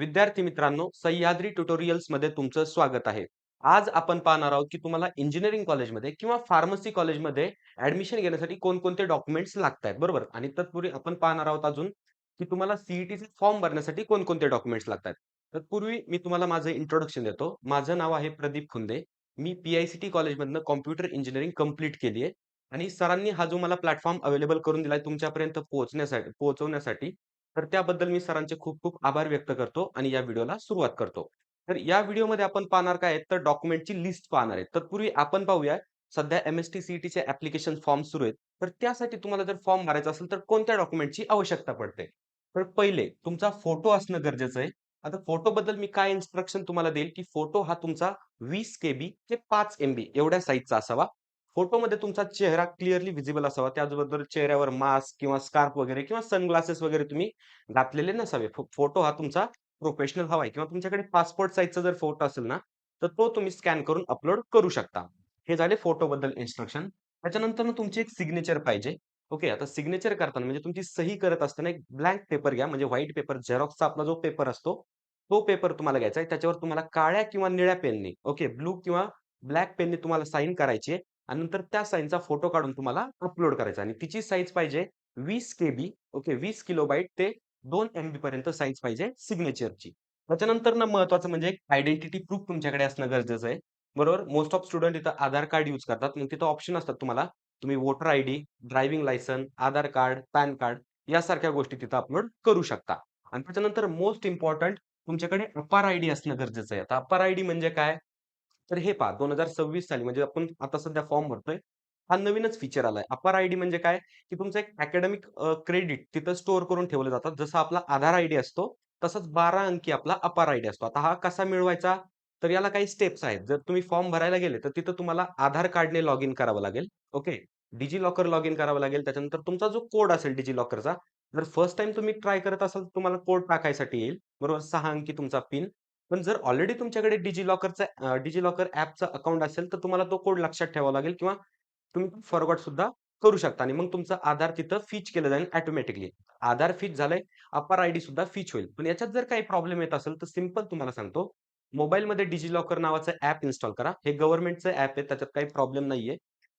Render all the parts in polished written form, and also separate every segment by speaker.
Speaker 1: विद्यार्थी मित्रांनो, सह्याद्री ट्युटोरियल्समध्ये तुमचं स्वागत आहे. आज आपण पाहणार आहोत की तुम्हाला इंजिनिअरिंग कॉलेजमध्ये किंवा फार्मसी कॉलेजमध्ये ॲडमिशन घेण्यासाठी कोणकोणते डॉक्युमेंट्स लागतायत, बरोबर? आणि तत्पूर्वी आपण पाहणार आहोत अजून की तुम्हाला सीईटीचे फॉर्म भरण्यासाठी कोणकोणते डॉक्युमेंट्स लागतात. तत्पूर्वी मी तुम्हाला माझं इंट्रोडक्शन देतो. माझं नाव आहे प्रदीप खुंदे. मी पी-आय-सी-टी कॉलेजमधनं कॉम्प्युटर इंजिनिअरिंग कंप्लीट केली आहे आणि सरांनी हा जो मला प्लॅटफॉर्म अवेलेबल करून दिलाय तुमच्यापर्यंत पोहोचवण्यासाठी, तर त्याबद्दल मी सरांचे खूप खूप आभार व्यक्त करतो आणि या व्हिडिओला सुरुवात करतो. तर या व्हिडिओमध्ये आपण पाहणार काय आहे, तर डॉक्युमेंटची लिस्ट पाहणार आहे. तत्पूर्वी आपण पाहूया सध्या एम-एस-टी सी-ई-टीचे ॲप्लिकेशन फॉर्म सुरू आहेत. तर त्यासाठी तुम्हाला जर फॉर्म भरायचा असेल तर कोणत्या डॉक्युमेंटची आवश्यकता पडते? तर पहिले तुमचा फोटो असणं गरजेचं आहे. आता फोटोबद्दल मी काय इन्स्ट्रक्शन तुम्हाला देईल, की फोटो हा तुमचा 20 केबी ते 5 एमबी एवढ्या साइजचा असावा. फोटोमध्ये तुमचा चेहरा क्लिअरली व्हिजिबल असावा. त्याचबरोबर चेहऱ्यावर मास्क किंवा स्कार्फ वगैरे किंवा सनग्लासेस वगैरे तुम्ही घातलेले नसावे. फोटो हा तुमचा प्रोफेशनल हवाय किंवा तुमच्याकडे पासपोर्ट साइजचा जर फोटो असेल ना, तर तो तुम्ही स्कॅन करून अपलोड करू शकता. हे झाले फोटोबद्दल इन्स्ट्रक्शन. त्याच्यानंतर तुमची एक सिग्नेचर पाहिजे. ओके. आता सिग्नेचर करताना म्हणजे तुमची सही करत असताना एक ब्लँक पेपर घ्या. म्हणजे व्हाईट पेपर झेरॉक्सचा आपला जो पेपर असतो, तो पेपर तुम्हाला घ्यायचा आहे. त्याच्यावर तुम्हाला काळ्या किंवा निळ्या पेनने ओके, ब्लू किंवा ब्लॅक पेनने तुम्हाला साइन करायची आहे आणि नंतर त्या साइनचा फोटो काढून तुम्हाला अपलोड करायचा आणि तिची साइज पाहिजे 20 केबी ओके, 20 किलोबाईट ते 2 एमबी पर्यंत साइज पाहिजे सिग्नेचरची. त्याच्यानंतर ना महत्त्वाचं म्हणजे एक आयडेंटिटी प्रूफ तुमच्याकडे असणं गरजेचं आहे. बरोबर? मोस्ट ऑफ स्टुडंट इथं आधार कार्ड यूज करतात. मग तिथं ऑप्शन असतात तुम्हाला. तुम्ही वोटर आयडी, ड्रायव्हिंग लायसन, आधार कार्ड, पॅन कार्ड यासारख्या गोष्टी तिथं अपलोड करू शकता. आणि त्याच्यानंतर मोस्ट इम्पोर्टंट तुमच्याकडे अपार आयडी असणं गरजेचं आहे. आता अपार आयडी म्हणजे काय? तर हे पहा 2026 साली म्हणजे आपण आता सध्या फॉर्म भरतोय. हा नवीनच फीचर आलाय. अपार आयडी म्हणजे काय? की तुमचं एक अकॅडमिक क्रेडिट तिथं स्टोअर करून ठेवलं जातात. जसा आपला आधार आयडी असतो, तसाच 12 अंकी आपला अपार आयडी असतो. आता हा कसा मिळवायचा? तर याला काही स्टेप्स आहेत. जर तुम्ही फॉर्म भरायला गेले, तर तिथं तुम्हाला आधार कार्डने लॉग इन करावं लागेल. ओके. डिजिलॉकर लॉग इन करावं लागेल. त्याच्यानंतर तुमचा जो कोड असेल डिजिलॉकरचा, जर फर्स्ट टाईम तुम्ही ट्राय करत असाल, तर तुम्हाला कोड टाकायसाठी येईल. बरोबर? 6 अंकी तुमचा पिन. पण जर ऑलरेडी तुमच्याकडे डिजिलॉकर ॲपचं अकाउंट असेल, तर तुम्हाला तो कोड लक्षात ठेवावा लागेल किंवा तुम्ही फॉरगॉट सुद्धा करू शकता आणि मग तुमचं आधार तिथं फिच केलं जाईल ऑटोमॅटिकली. आधार फिच झालंय, अपार आयडी सुद्धा फिच होईल. पण याच्यात जर काही प्रॉब्लेम येत असेल, तर सिंपल तुम्हाला सांगतो. मोबाईलमध्ये डिजिलॉकर नावाचं ॲप इन्स्टॉल करा. हे गव्हर्नमेंटचं ॲप आहे, त्याच्यात काही प्रॉब्लेम नाहीये.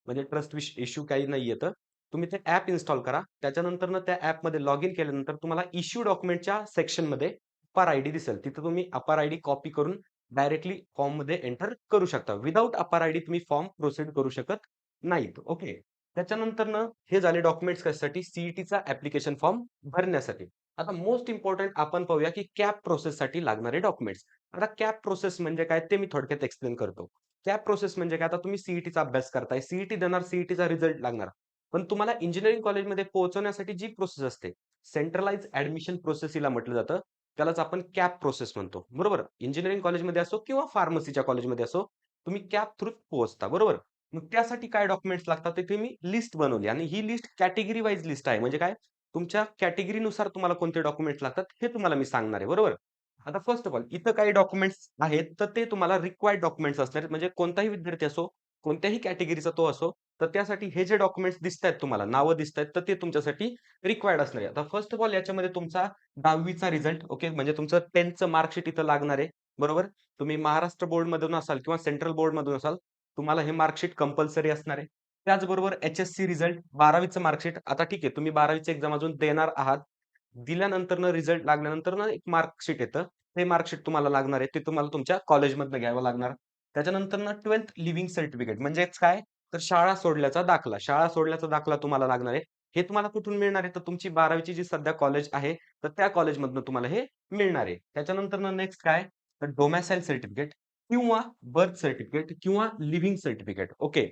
Speaker 1: म्हणजे ट्रस्ट इश्यू काही नाहीये तर. तुम्ही ते ॲप इन्स्टॉल करा. त्याच्यानंतरनं त्या ॲपमध्ये लॉग इन केल्यानंतर तुम्हाला इश्यू डॉक्युमेंटच्या सेक्शनमध्ये अपार आयडी दिसेल. तिथं तुम्ही अपार आयडी कॉपी करून डायरेक्टली फॉर्ममध्ये एंटर करू शकता. विथआऊट अपार आयडी तुम्ही फॉर्म प्रोसीड करू शकत नाहीत. ओके. त्याच्यानंतरनं हे झाले डॉक्युमेंट्स कशासाठी? सी-ई-टीचा ॲप्लिकेशन फॉर्म भरण्यासाठी. आता मोस्ट इम्पोर्टंट आपण पाहूया, की कॅप प्रोसेससाठी लागणारे डॉक्युमेंट्स. आता कॅप प्रोसेस म्हणजे काय? ते मी थोडक्यात एक्सप्लेन करतो. कॅप प्रोसेस म्हणजे काय? आता तुम्ही सी अभ्यास करताय. सी देणार, सी रिझल्ट लागणार. पण तुम्हाला इंजिनिअरिंग कॉलेजमध्ये पोहोचवण्यासाठी जी प्रोसेस असते, सेंट्रलाइज्ड ॲडमिशन प्रोसेस हिला म्हटलं जातं. त्यालाच आपण कॅप प्रोसेस म्हणतो. बरोबर? इंजिनिअरिंग कॉलेजमध्ये असो किंवा फार्मसीच्या कॉलेजमध्ये असो, तुम्ही कॅप थ्रू पोहोचता. बरोबर? मग त्यासाठी काय डॉक्युमेंट्स लागतात तिथे मी लिस्ट बनवली आणि ही लिस्ट कॅटेगरी वाईज लिस्ट आहे. म्हणजे काय? तुमच्या कॅटेगरीनुसार तुम्हाला कोणते डॉक्युमेंट्स लागतात हे तुम्हाला मी सांगणार आहे. बरोबर? आता फर्स्ट ऑफ ऑल इथं काही डॉक्युमेंट्स आहेत, तर ते तुम्हाला रिक्वायर्ड डॉक्युमेंट्स असणार आहेत. म्हणजे कोणताही विद्यार्थी असो, कोणत्याही कॅटेगरीचा तो असो, तर त्यासाठी हे जे डॉक्युमेंट्स दिसतायत तुम्हाला, नावं दिसतायत, तर ते तुमच्यासाठी रिक्वायर्ड असणार आहे. आता फर्स्ट ऑफ ऑल याच्यामध्ये तुमचा 10वी रिझल्ट ओके, म्हणजे तुमचं 10th मार्कशीट इथं लागणार आहे. बरोबर? तुम्ही महाराष्ट्र बोर्डमधून असाल किंवा सेंट्रल बोर्डमधून असाल, तुम्हाला हे मार्कशीट कंपल्सरी असणार आहे. त्याचबरोबर एच-एस-सी रिझल्ट 12वीचं मार्कशीट. आता ठीक आहे, तुम्ही 12वीची एक्झाम अजून देणार आहात. दिल्यानंतरनं रिझल्ट लागल्यानंतरनं एक मार्कशीट येतं. ते मार्कशीट तुम्हाला लागणार आहे. ते तुम्हाला तुमच्या कॉलेजमधनं घ्यावं लागणार. त्याच्यानंतरनं 12th लिव्हिंग सर्टिफिकेट म्हणजेच काय? तर शाळा सोडल्याचा दाखला. शाळा सोडल्याचा दाखला तुम्हाला लागणार आहे. हे तुम्हाला कुठून मिळणार आहे? तर तुमची 12वीची जी सध्या कॉलेज आहे, तर त्या कॉलेजमधनं तुम्हाला हे मिळणार आहे. त्याच्यानंतरनं नेक्स्ट काय? तर डोमेसाइल सर्टिफिकेट किंवा बर्थ सर्टिफिकेट किंवा लिव्हिंग सर्टिफिकेट. ओके.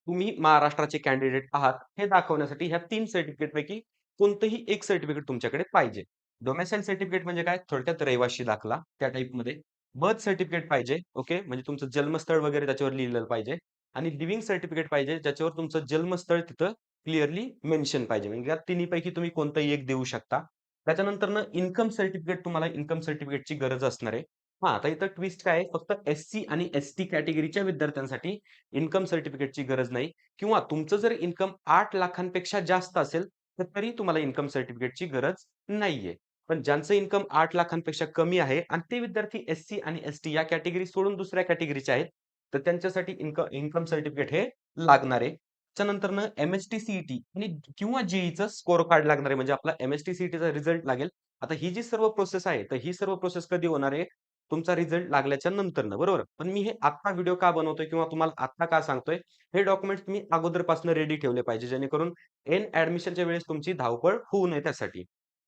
Speaker 1: तुम्ही महाराष्ट्राचे कॅन्डिडेट आहात, हे दाखवण्यासाठी ह्या 3 सर्टिफिकेटपैकी कोणतंही एक सर्टिफिकेट तुमच्याकडे पाहिजे. डोमेसाइल सर्टिफिकेट म्हणजे काय? थोडक्यात रहिवासी दाखला त्या टाइपमध्ये. बर्थ सर्टिफिकेट पाहिजे, ओके. म्हणजे तुमचं जन्मस्थळ वगैरे त्याच्यावर लिहिलेलं पाहिजे आणि लिव्हिंग सर्टिफिकेट पाहिजे, ज्याच्यावर तुमचं जन्मस्थळ तिथं क्लिअरली मेन्शन पाहिजे. म्हणजे या तिन्हीपैकी तुम्ही कोणतंही एक देऊ शकता. त्याच्यानंतरनं इन्कम सर्टिफिकेट तुम्हाला इन्कम सर्टिफिकेटची गरज असणार आहे. हां, आता इथं ट्विस्ट काय आहे? फक्त एस-सी आणि एस-टी कॅटेगरीच्या विद्यार्थ्यांसाठी इन्कम सर्टिफिकेटची गरज नाही किंवा तुमचं जर इन्कम 8 लाखांपेक्षा जास्त असेल, तर तरी तुम्हाला इन्कम सर्टिफिकेटची गरज नाहीये. पण ज्यांचं इन्कम 8 लाखांपेक्षा कमी आहे आणि ते विद्यार्थी एस-सी आणि एस-टी या कॅटेगरी सोडून दुसऱ्या कॅटेगरीचे आहेत, तर त्यांच्यासाठी इन्कम सर्टिफिकेट हे लागणार आहे. त्याच्यानंतरनं एम-एस-टी, सी-ई-टी आणि किंवा जे स्कोर कार्ड लागणार आहे. म्हणजे आपला एम-एस-टी, सी-ई-टीचा रिझल्ट लागेल. आता ही जी सर्व प्रोसेस आहे, तर ही सर्व प्रोसेस कधी होणार आहे? तुमचा रिझल्ट लागल्याच्या नंतरनं, बरोबर? पण मी हे आत्ता व्हिडिओ का बनवतोय किंवा तुम्हाला आत्ता का सांगतोय? हे डॉक्युमेंट्स तुम्ही अगोदरपासून रेडी ठेवले पाहिजे, जेणेकरून ऐन ॲडमिशनच्या वेळेस तुमची धावपळ होऊ नये त्यासाठी.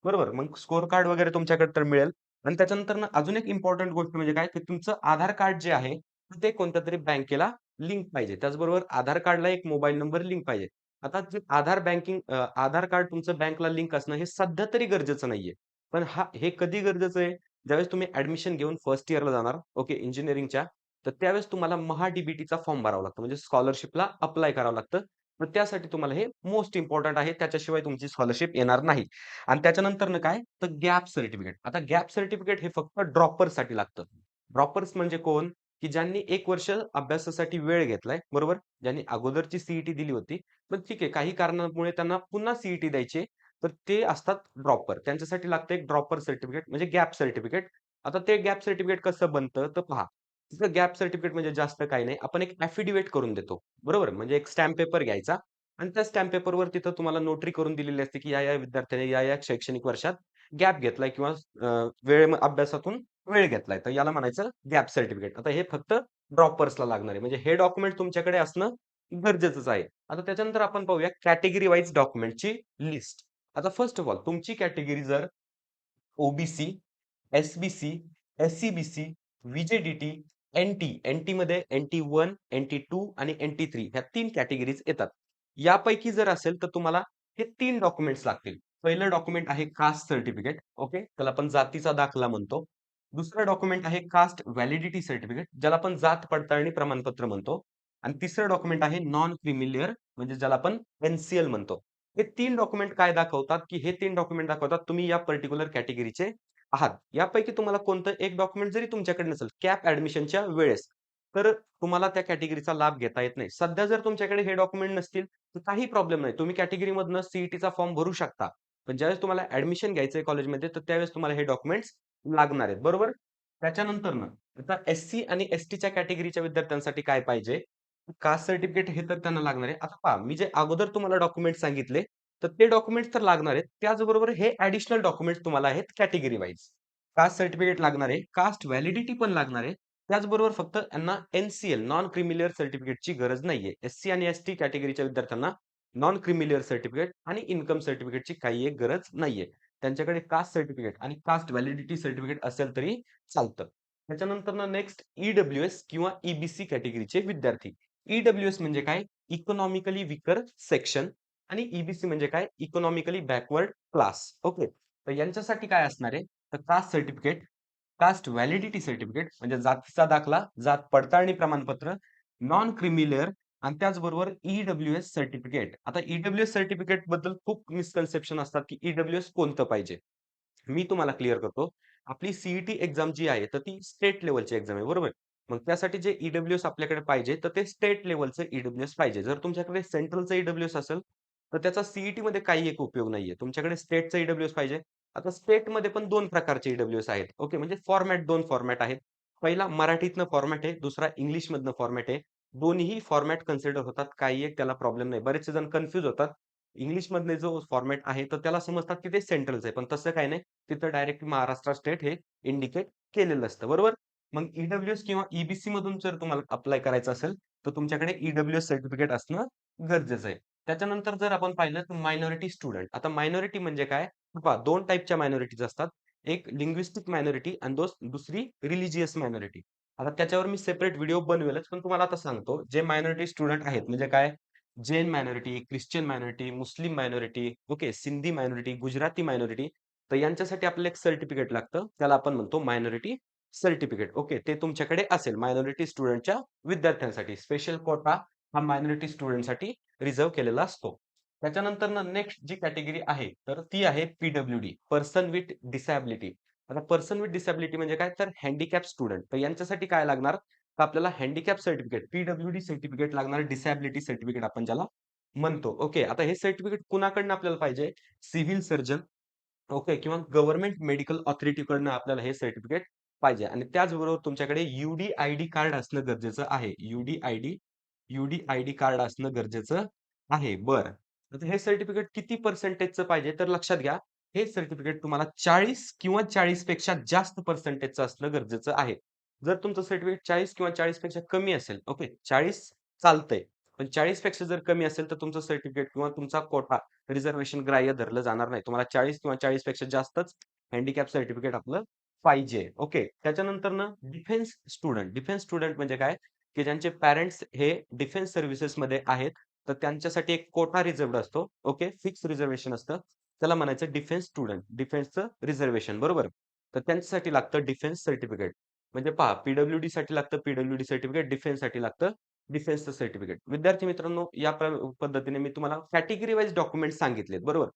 Speaker 1: बरोबर. मग स्कोर कार्ड वगैरे तुमच्याकडे तर मिळेल आणि त्याच्यानंतरनं अजून एक इम्पोर्टंट गोष्ट म्हणजे काय, की तुमचं आधार कार्ड जे आहे, ते कोणत्यातरी बँकेला लिंक पाहिजे. त्याचबरोबर आधार कार्डला एक मोबाईल नंबर लिंक पाहिजे. आता जे आधार कार्ड तुमचं बँकला लिंक असणं हे सध्या तरी गरजेचं नाहीये. पण हे कधी गरजेचं आहे? ज्यावेळेस तुम्ही ॲडमिशन घेऊन फर्स्ट इयरला जाणार, ओके, इंजिनिअरिंगच्या, तर त्यावेळेस तुम्हाला महा-डी-बी-टीचा फॉर्म भरावा लागतो. म्हणजे स्कॉलरशिपला अप्लाय करावं लागतं. मग त्यासाठी तुम्हाला हे मोस्ट इम्पोर्टंट आहे. त्याच्याशिवाय तुमची स्कॉलरशिप येणार नाही. आणि त्याच्यानंतरनं काय? तर गॅप सर्टिफिकेट. आता गॅप सर्टिफिकेट हे फक्त ड्रॉपरसाठी लागतं. ड्रॉपर्स म्हणजे कोण? की ज्यांनी 1 वर्ष अभ्यासासाठी वेळ घेतलाय, बरोबर? ज्यांनी अगोदरची सी दिली होती. पण ठीक आहे, काही कारणामुळे त्यांना पुन्हा सी द्यायची तर ते असतात ड्रॉपर. त्यांच्यासाठी लागतं एक ड्रॉपर सर्टिफिकेट म्हणजे गॅप सर्टिफिकेट. आता ते गॅप सर्टिफिकेट कसं बनतं? तर पहा, तिथं गॅप सर्टिफिकेट म्हणजे जास्त काही नाही. आपण एक ॲफिडेव्हिट करून देतो, बरोबर? म्हणजे एक स्टॅम्प पेपर घ्यायचा आणि त्या स्टॅम्प पेपरवर तिथं तुम्हाला नोटरी करून दिलेली असते, की या विद्यार्थ्याने या शैक्षणिक वर्षात गॅप घेतलाय किंवा अभ्यासातून वेळ घेतलाय. तर याला म्हणायचं गॅप सर्टिफिकेट. आता हे फक्त ड्रॉपर्सला लागणार आहे. म्हणजे हे डॉक्युमेंट तुमच्याकडे असणं गरजेचंच आहे. आता त्याच्यानंतर आपण पाहूया कॅटेगरी वाईज डॉक्युमेंटची लिस्ट. आता फर्स्ट ऑफ ऑल तुमची कॅटेगरी जर ओ-बी-सी, एस-बी-सी, एस-सी-बी-सी, व्ही-जे-डी-टी, एन-टी, एन-टीमध्ये एन-टी 1, एन-टी 2 आणि एन-टी 3 ह्या 3 कॅटेगरीज येतात. यापैकी जर असेल तर तुम्हाला हे 3 डॉक्युमेंट्स लागतील. पहिलं डॉक्युमेंट आहे कास्ट सर्टिफिकेट, ओके. त्याला आपण जातीचा दाखला म्हणतो. दुसरं डॉक्युमेंट आहे कास्ट व्हॅलिडिटी सर्टिफिकेट, ज्याला आपण जात पडताळणी प्रमाणपत्र म्हणतो. आणि तिसरं डॉक्युमेंट आहे नॉन क्रिमिलियर म्हणजे ज्याला आपण एन म्हणतो. हे 3 डॉक्युमेंट काय दाखवतात, की हे 3 डॉक्युमेंट दाखवतात तुम्ही या पर्टिक्युलर कॅटेगरीचे आहात. यापैकी तुम्हाला कोणतं एक डॉक्युमेंट जरी तुमच्याकडे नसेल कॅप ॲडमिशनच्या वेळेस, तर तुम्हाला त्या कॅटेगरीचा लाभ घेता येत नाही. सध्या जर तुमच्याकडे हे डॉक्युमेंट नसतील, तर काही प्रॉब्लेम नाही. तुम्ही कॅटेगरीमधनं सी फॉर्म भरू शकता. पण ज्यावेळेस तुम्हाला ॲडमिशन घ्यायचंय कॉलेजमध्ये, तर त्यावेळेस तुम्हाला हे डॉक्युमेंट्स लागणार आहेत, बरोबर? त्याच्यानंतरनं आता एस-सी आणि एस-टीच्या कॅटेगरीच्या विद्यार्थ्यांसाठी काय पाहिजे? कास्ट सर्टिफिकेट हे तर त्यांना लागणार आहे. आता पहा, मी जे अगोदर तुम्हाला डॉक्युमेंट सांगितले, तर ते डॉक्युमेंट्स तर लागणार आहेत. त्याचबरोबर हे ॲडिशनल डॉक्युमेंट्स तुम्हाला आहेत कॅटेगरी वाईज. कास्ट सर्टिफिकेट लागणार आहे, कास्ट व्हॅलिडिटी पण लागणार आहे. त्याचबरोबर फक्त यांना नॉन क्रिमिलियर सर्टिफिकेटची गरज नाहीये. एस-सी आणि एस-टी कॅटेगरीच्या विद्यार्थ्यांना नॉन क्रिमिलियर सर्टिफिकेट आणि इन्कम सर्टिफिकेटची काही एक गरज नाहीये. त्यांच्याकडे कास्ट सर्टिफिकेट आणि कास्ट व्हॅलिडिटी सर्टिफिकेट असेल तरी चालतं. त्याच्यानंतरनं नेक्स्ट ई-डब्ल्यू-एस किंवा ई-बी-सी कॅटेगरीचे विद्यार्थी. ई-डब्ल्यू-एस म्हणजे काय? इकॉनॉमिकली वीकर सेक्शन आणि ई-बी-सी म्हणजे काय? Economically backward class. ओके. तर यांच्यासाठी काय असणार आहे? तर caste certificate, caste validity certificate म्हणजे जातीचा दाखला, जात पडताळणी प्रमाणपत्र, नॉन क्रिमी आणि त्याचबरोबर ई-डब्ल्यू-एस सर्टिफिकेट. आता ई-डब्ल्यू-एस सर्टिफिकेट बद्दल खूप मिसकन्सेप्शन असतात, की ई-डब्ल्यू-एस कोणतं पाहिजे? मी तुम्हाला क्लिअर करतो. आपली सी एक्झाम जी आहे, तर ती स्टेट लेव्हलची एक्झाम आहे, बरोबर? मग त्यासाठी जे ई-डब्ल्यू-एस आपल्याकडे पाहिजे, तर ते स्टेट लेव्हलचं ई-डब्ल्यू-एस पाहिजे. जर तुमच्याकडे सेंट्रलचं ई-डब्ल्यू-एस असेल, तर त्याचा सी-ई-टीमध्ये काही एक उपयोग नाहीये. तुमच्याकडे स्टेटचं ई-डब्ल्यू-एस पाहिजे. आता स्टेटमध्ये पण 2 प्रकारचे ई-डब्ल्यू-एस आहेत. ओके, म्हणजे फॉर्मॅट 2 फॉर्मॅट आहेत. पहिला मराठीतनं फॉर्मॅट आहे, दुसरा इंग्लिशमधनं फॉर्मॅट आहे. दोन्हीही फॉर्मॅट कन्सिडर होतात. काही एक त्याला प्रॉब्लेम नाही. बरेचसे जण कन्फ्यूज होतात. इंग्लिशमधले जो फॉर्मॅट आहे, तर त्याला समजतात की ते सेंट्रलचं आहे. पण तसं काही नाही. तिथं डायरेक्ट महाराष्ट्र स्टेट हे इंडिकेट केलेलं असतं, बरोबर? मग ई-डब्ल्यू-एस किंवा ई मधून जर तुम्हाला अप्लाय करायचं असेल, तर तुमच्याकडे ई-डब्ल्यू-एस सर्टिफिकेट असणं गरजेचं आहे. त्याच्यानंतर जर आपण पाहिलं तर मायनॉरिटी स्टुडंट. आता मायनॉरिटी म्हणजे काय? पहा 2 टाइपच्या मायनॉरिटीज असतात. एक लिंग्विस्टिक मायनॉरिटी आणि दुसरी रिलिजियस मायनॉरिटी. आता त्याच्यावर मी सेपरेट व्हिडिओ बनवेलच, पण तुम्हाला आता सांगतो, जे मायनॉरिटी स्टुडंट आहेत म्हणजे काय? Jain minority, Christian minority, Muslim minority, okay, Sindhi minority, Gujarati minority. तर यांच्यासाठी आपल्याला एक सर्टिफिकेट लागतं. त्याला आपण म्हणतो मायनॉरिटी सर्टिफिकेट. ओके, ते तुमच्याकडे असेल मायनॉरिटी स्टुडंटच्या विद्यार्थ्यांसाठी. स्पेशल कोटा हा मायनॉरिटी स्टुडंटसाठी रिझर्व्ह केलेला असतो. त्याच्यानंतरनं नेक्स्ट जी कॅटेगरी आहे, तर ती आहे पी पर्सन विथ डिसॅबिलिटी. आता पर्सन विथ डिसॅबिलिटी म्हणजे काय? तर हँडिकॅप स्टुडंट. तर यांच्यासाठी काय लागणार? तर आपल्याला हँडिकॅप सर्टिफिकेट, पी सर्टिफिकेट लागणार, डिसॅबिलिटी सर्टिफिकेट आपण ज्याला म्हणतो. ओके. आता हे सर्टिफिकेट कुणाकडनं आपल्याला पाहिजे? सिव्हिल सर्जन ओके किंवा गव्हर्नमेंट मेडिकल ऑथॉरिटीकडनं आपल्याला हे सर्टिफिकेट पाहिजे आणि त्याचबरोबर तुमच्याकडे यू-डी-आय-डी कार्ड असणं गरजेचं आहे. यू-डी-आय-डी कार्ड असणं गरजेचं आहे. बरं. तर हे सर्टिफिकेट किती पर्सेंटेजचं पाहिजे? तर लक्षात घ्या, हे सर्टिफिकेट तुम्हाला 40 किंवा 40 पेक्षा जास्त पर्सेंटेजचं असणं गरजेचं आहे. जर तुमचं सर्टिफिकेट 40 किंवा 40 पेक्षा कमी असेल, ओके 40 चालतंय. पण 40 पेक्षा जर कमी असेल, तर तुमचं सर्टिफिकेट किंवा तुमचा कोटा रिझर्व्हेशन ग्राह्य धरलं जाणार नाही. तुम्हाला 40 किंवा 40 पेक्षा जास्तच हँडिकॅप सर्टिफिकेट आपलं पाहिजे. ओके. त्याच्यानंतरनं डिफेन्स स्टुडंट म्हणजे काय? की ज्यांचे पॅरेंट्स हे डिफेन्स सर्व्हिसेसमध्ये आहेत, तर त्यांच्यासाठी एक कोटा रिझर्व्हड असतो. ओके. फिक्स रिझर्व्हेशन असतं. त्याला म्हणायचं डिफेन्स स्टुडंट, डिफेन्सचं रिझर्व्हेशन बरोबर. तर त्यांच्यासाठी लागतं डिफेन्स सर्टिफिकेट. म्हणजे पहा पी-डब्ल्यू-डीसाठी लागतं पी-डब्ल्यू-डी सर्टिफिकेट, डिफेन्ससाठी लागतं डिफेन्सचं सर्टिफिकेट. विद्यार्थी मित्रांनो, या पद्धतीने मी तुम्हाला कॅटेगरी वाईज डॉक्युमेंट्स सांगितलेत, बरोबर.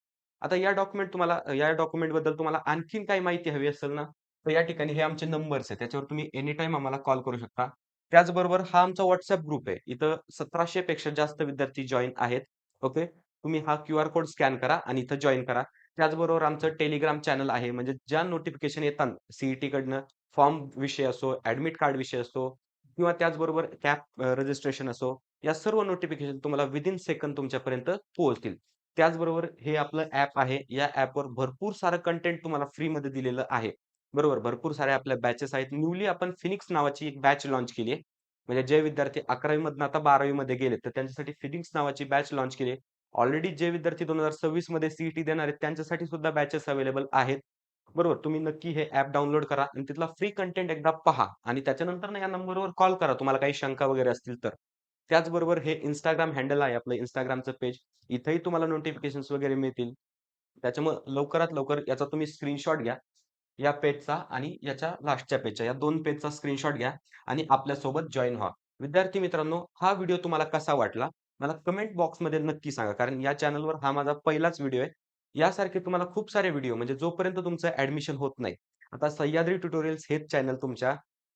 Speaker 1: आता या डॉक्युमेंटबद्दल तुम्हाला आणखीन काही माहिती हवी असेल ना, तर या ठिकाणी हे आमचे नंबर्स आहेत. त्याच्यावर तुम्ही एनी टाईम आम्हाला कॉल करू शकता. त्याचबरोबर हा आमचा WhatsApp ग्रुप आहे. इथं 1700 पेक्षा जास्त विद्यार्थी जॉइन आहेत. ओके. तुम्ही हा क्यूआर कोड स्कॅन करा आणि इथं जॉइन करा. त्याचबरोबर आमचं टेलिग्राम चॅनल आहे. म्हणजे ज्या नोटिफिकेशन येतात सी-ई-टीकडनं फॉर्म विषय असो, ॲडमिट कार्ड विषय असो किंवा त्याचबरोबर कॅप रजिस्ट्रेशन असो, या सर्व नोटिफिकेशन तुम्हाला विथिन सेकंद तुमच्यापर्यंत पोहोचतील. त्याचबरोबर हे आपलं ॲप आहे. या ॲपवर भरपूर सारं कंटेंट तुम्हाला फ्रीमध्ये दिलेलं आहे. बरोबर. भरपूर साऱ्या आपल्या बॅचेस आहेत. न्यूली आपण फिनिक्स नावाची एक बॅच लॉन्च केली आहे. म्हणजे जे विद्यार्थी 11वी मधनं आता 12वी मध्ये गेलेत, तर त्यांच्यासाठी फिनिक्स नावाची बॅच लॉन्च केली आहे. ऑलरेडी जे विद्यार्थी 2026 मध्ये सी देणार आहेत, त्यांच्यासाठी सुद्धा बॅचेस अवेलेबल आहेत. बरोबर. तुम्ही नक्की हे ॲप डाउनलोड करा आणि तिथला फ्री कंटेंट एकदा पहा आणि त्याच्यानंतर ना या नंबरवर कॉल करा तुम्हाला काही शंका वगैरे असतील तर. त्याचबरोबर हे Instagram हँडल आहे आपलं Instagramचं पेज. इथेही तुम्हाला नोटिफिकेशन्स वगैरे मिळतील. त्याच्यामुळे लवकरात लवकर याचा तुम्ही स्क्रीनशॉट घ्या. या पेजचा आणि याच्या लास्टच्या पेजच्या या 2 पेजचा स्क्रीनशॉट घ्या आणि आपल्यासोबत जॉइन व्हा. विद्यार्थी मित्रांनो, हा व्हिडिओ तुम्हाला कसा वाटला? मला कमेंट बॉक्समध्ये नक्की सांगा. कारण या चॅनलवर हा माझा पहिलाच व्हिडिओ आहे. यासारखे तुम्हाला खूप सारे व्हिडिओ म्हणजे जोपर्यंत तुमचं ॲडमिशन होत नाही. आता सह्याद्री ट्युटोरियल्स हेच चॅनल तुमच्या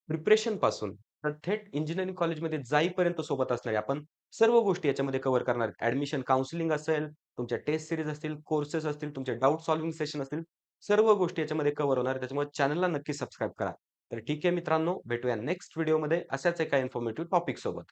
Speaker 1: प्रिपरेशनपासून तर थेट इंजिनिअरिंग कॉलेजमध्ये जाईपर्यंत सोबत असणार आहे. आपण सर्व गोष्टी याच्यामध्ये कव्हर करणार आहेत. ॲडमिशन काउन्सिलिंग असेल, तुमच्या टेस्ट सीरीज असतील, कोर्सेस असतील, तुमचे डाउट सॉल्व्हिंग सेशन असतील, सर्व गोष्टी याच्यामध्ये कव्हर होणार आहेत. त्याच्यामुळे चॅनलला नक्की सबस्क्राईब करा. तर ठीक आहे मित्रांनो, भेटूया नेक्स्ट व्हिडिओमध्ये अशाच एका इन्फॉर्मेटिव्ह टॉपिक सोबत.